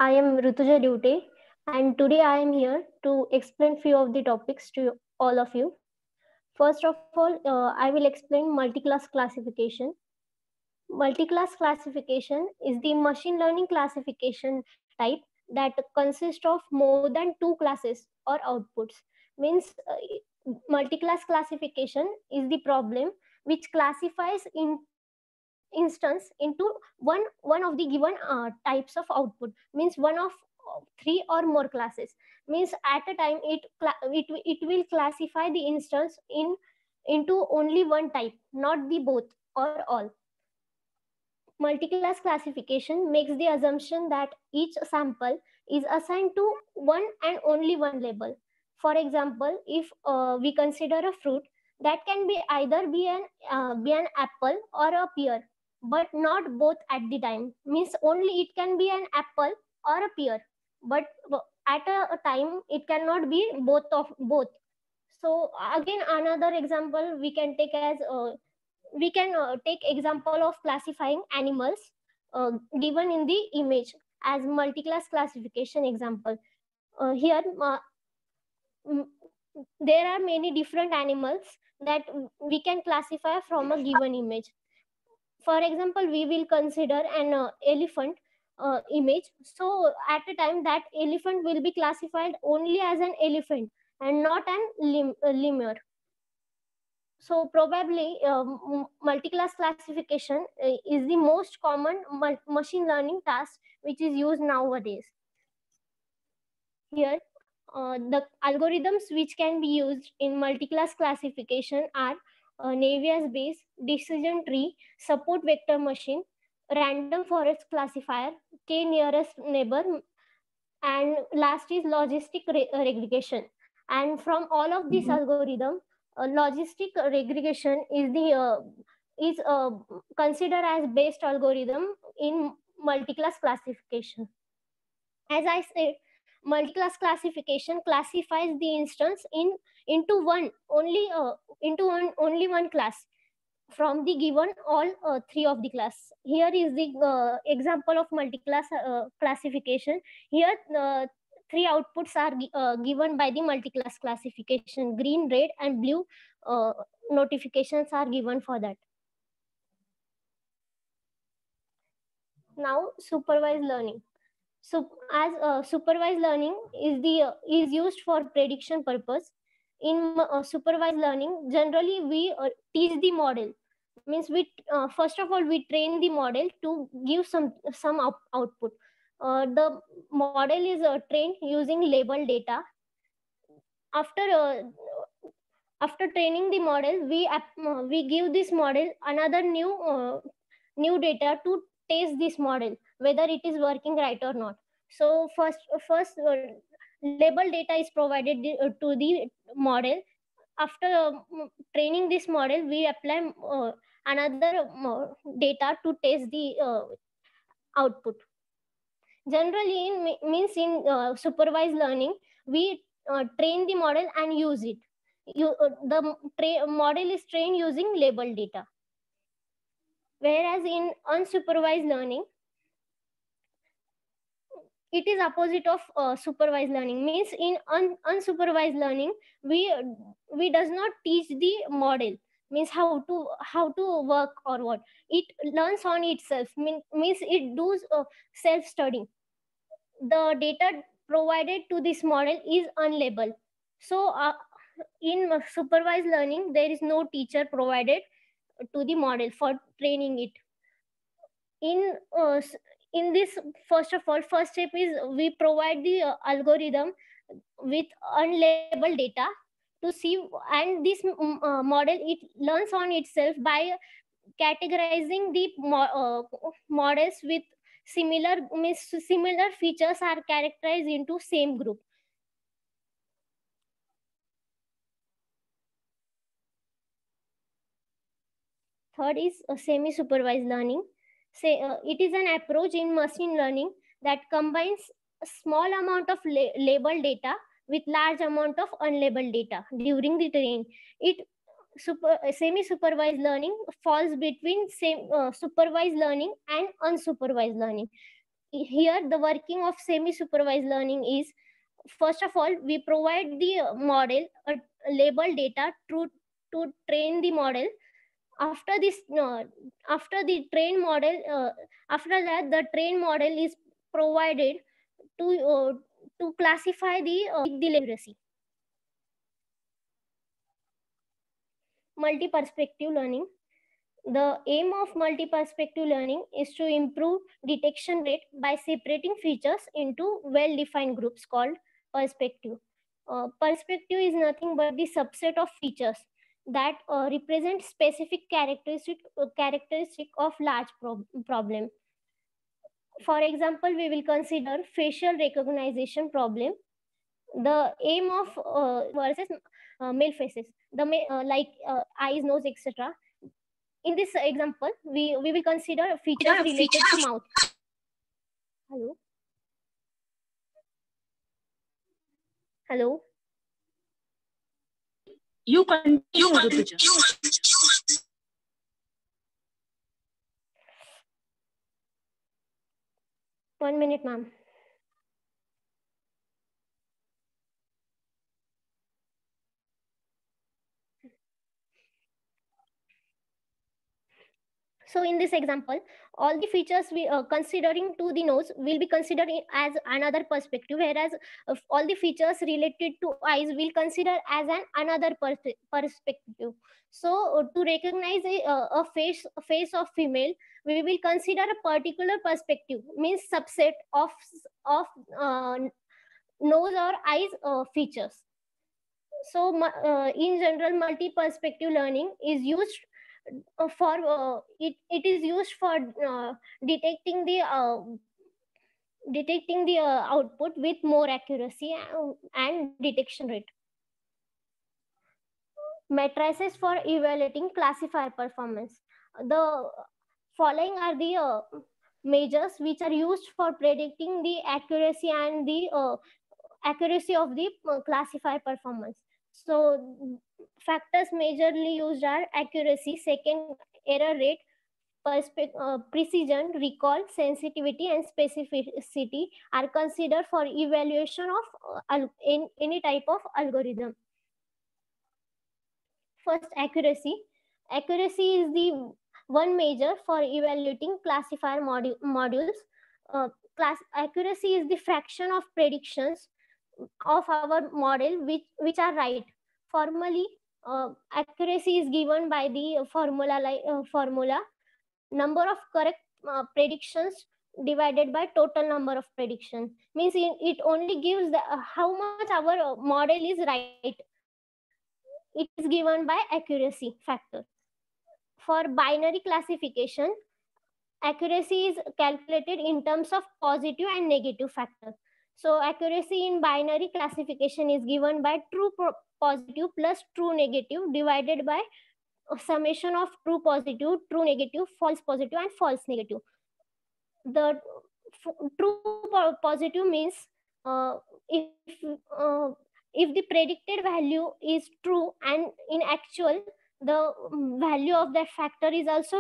I am Rutuja Dute, and today I am here to explain few of the topics to all of you. First of all, I will explain multi-class classification. Multi-class classification is the machine learning classification type that consists of more than two classes or outputs. Means multi-class classification is the problem which classifies in instance into one of the given types of output, means one of three or more classes. Means at a time it will classify the instance into only one type, not the both or all. Multi-class classification makes the assumption that each sample is assigned to one and only one label. For example, if we consider a fruit, that can be either be an apple or a pear, but not both at the time. Means only it can be an apple or a pear, but at a time it cannot be both. So again, another example we can take as we can take example of classifying animals given in the image as multi-class classification example. Here mm, there are many different animals that we can classify from a given image. For example, we will consider an elephant image. So at a time, that elephant will be classified only as an elephant and not an lemur. So probably multi-class classification is the most common machine learning task which is used nowadays. Here, the algorithms which can be used in multi-class classification are Navier Bayes, decision tree, support vector machine, random forest classifier, k-nearest neighbor, and last is logistic regression. And from all of this algorithm, logistic regression is considered as best algorithm in multi-class classification. As I said, multi-class classification classifies the instance into only one class from the given all three of the class. Here is the example of multi-class classification. Here three outputs are given by the multi-class classification: green, red, and blue notifications are given for that. Now supervised learning. So as supervised learning is used for prediction purpose. In supervised learning, generally we teach the model. Means we first of all we train the model to give some output. The model is trained using label data. After after training the model, we give this model another new data to test this model whether it is working right or not. So first label data is provided to the model. After training this model, we apply another data to test the output. Generally means in supervised learning, we train the model and use it. The model is trained using label data. Whereas in unsupervised learning, it is opposite of supervised learning. Means in unsupervised learning, we does not teach the model, means how to work or what. It learns on itself, means it does self studying. The data provided to this model is unlabeled. So in supervised learning, there is no teacher provided to the model for training it. In this, first of all, first step is we provide the algorithm with unlabeled data to see, and this model, it learns on itself by categorizing the models with similar features are characterized into same group. Third is semi-supervised learning. It is an approach in machine learning that combines a small amount of labeled data with large amount of unlabeled data during the training. Semi-supervised learning falls between supervised learning and unsupervised learning. here the working of semi-supervised learning is, first of all, we provide the model a label data to train the model. After this, after the train model, after that, the train model is provided to classify the accuracy. Multi-perspective learning. The aim of multi-perspective learning is to improve detection rate by separating features into well-defined groups called perspective. Perspective is nothing but the subset of features that represent specific characteristic of large problem. For example, we will consider facial recognition problem. The aim of versus male faces, like eyes, nose, etc. In this example, we will consider features related to mouth. Hello. Hello. You continue, Rutuja. 1 minute, ma'am. So in this example, all the features we considering to the nose will be considered as another perspective, whereas all the features related to eyes will consider as another perspective. So to recognize a face of female, we will consider a particular perspective, means subset of nose or eyes features. So in general, multi-perspective learning is used it is used for detecting the output with more accuracy and detection rate. Matrices for evaluating classifier performance. The following are the measures which are used for predicting the accuracy and the accuracy of the classifier performance. So factors majorly used are accuracy, second error rate, precision, recall, sensitivity, and specificity are considered for evaluation of in any type of algorithm. First, accuracy. Accuracy is the one measure for evaluating classifier modules. Accuracy is the fraction of predictions of our model which are right. Formally, accuracy is given by the formula number of correct predictions divided by total number of predictions. Means it only gives the how much our model is right. It is given by accuracy factor. For binary classification, accuracy is calculated in terms of positive and negative factor. So accuracy in binary classification is given by true positive plus true negative divided by summation of true positive, true negative, false positive, and false negative. The true positive means if the predicted value is true and in actual the value of that factor is also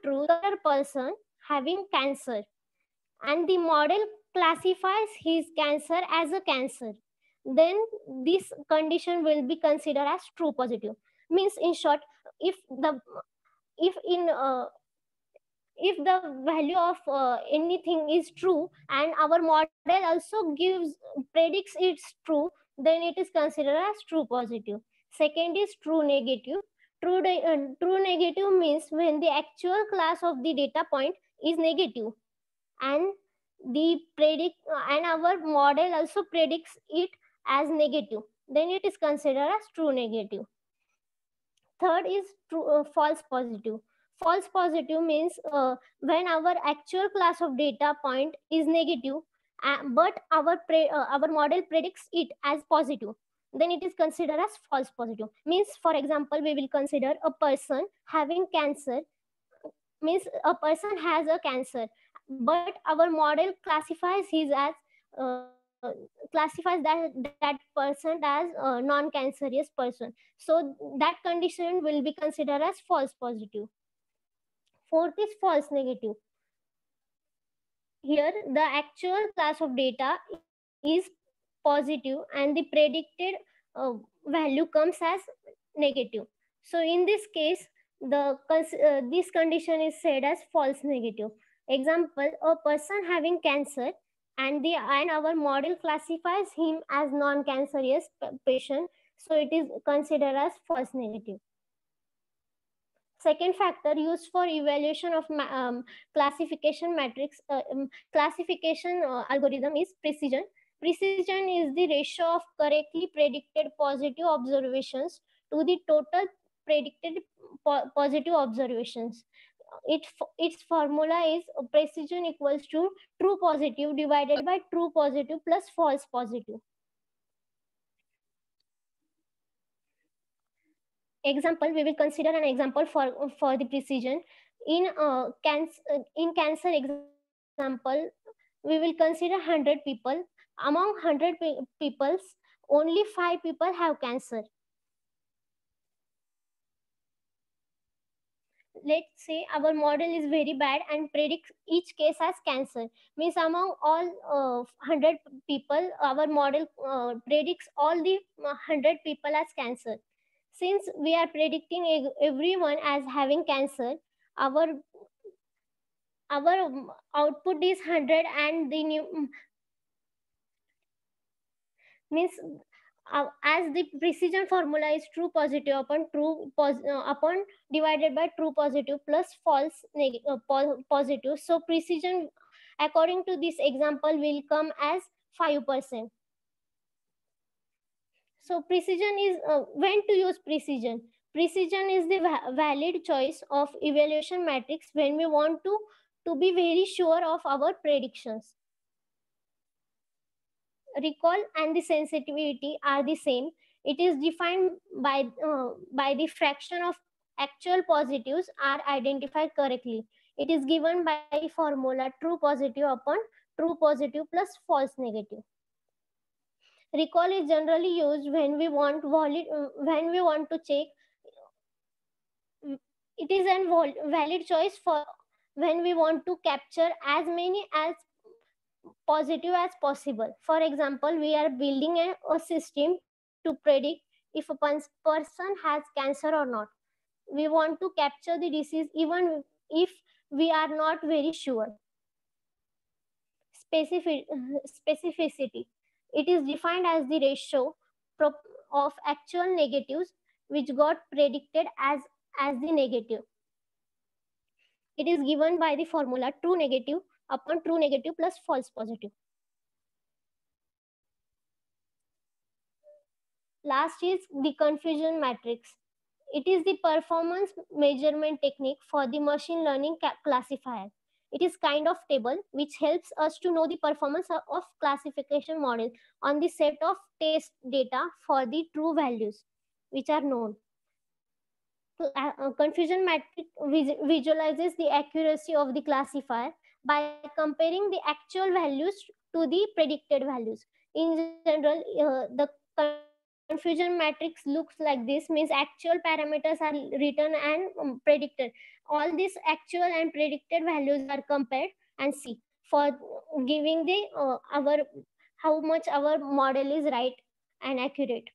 true, the person having cancer and the model classifies his cancer as a cancer, then this condition will be considered as true positive. Means in short, if the value of anything is true and our model also predicts it's true, then it is considered as true positive. Second is true negative. True negative means when the actual class of the data point is negative and our model also predicts it as negative, then it is considered as true negative. Third is false positive. False positive means when our actual class of data point is negative, but our model predicts it as positive, then it is considered as false positive. Means, for example, we will consider a person having cancer. Means a person has a cancer, but our model classifies that person as a non-cancerous person. So that condition will be considered as false positive. Fourth is false negative. Here, the actual class of data is positive and the predicted value comes as negative. So in this case, this condition is said as false negative. Example: a person having cancer and our model classifies him as non-cancerous patient, so it is considered as false negative. Second factor used for evaluation of classification matrix classification algorithm is precision. Precision is the ratio of correctly predicted positive observations to the total predicted positive observations. Its formula is precision equals to true positive divided by true positive plus false positive. Example, we will consider an example for the precision. In cancer example, we will consider 100 people. Among 100 people, only 5 people have cancer. Let's say our model is very bad and predicts each case as cancer. Means among all 100 people, our model predicts all the 100 people as cancer. Since we are predicting everyone as having cancer, our output is 100 and the new means as the precision formula is true positive upon divided by true positive plus false positive. So precision according to this example will come as 5%. So precision is when to use precision. Precision is the valid choice of evaluation matrix when we want to be very sure of our predictions. Recall and the sensitivity are the same. It is defined by the fraction of actual positives are identified correctly. It is given by formula true positive upon true positive plus false negative. Recall is generally used when we want to check. It is a valid choice for when we want to capture as many as positive as possible. For example, we are building a system to predict if a person has cancer or not. We want to capture the disease even if we are not very sure. Specificity. It is defined as the ratio of actual negatives which got predicted as the negative. It is given by the formula true negative upon true negative plus false positive. Last is the confusion matrix. It is the performance measurement technique for the machine learning classifier. It is kind of table which helps us to know the performance of classification model on the set of test data for the true values which are known. Confusion matrix visualizes the accuracy of the classifier by comparing the actual values to the predicted values. In general, the confusion matrix looks like this, means actual parameters are written and predicted. All these actual and predicted values are compared and see for giving the our how much our model is right and accurate.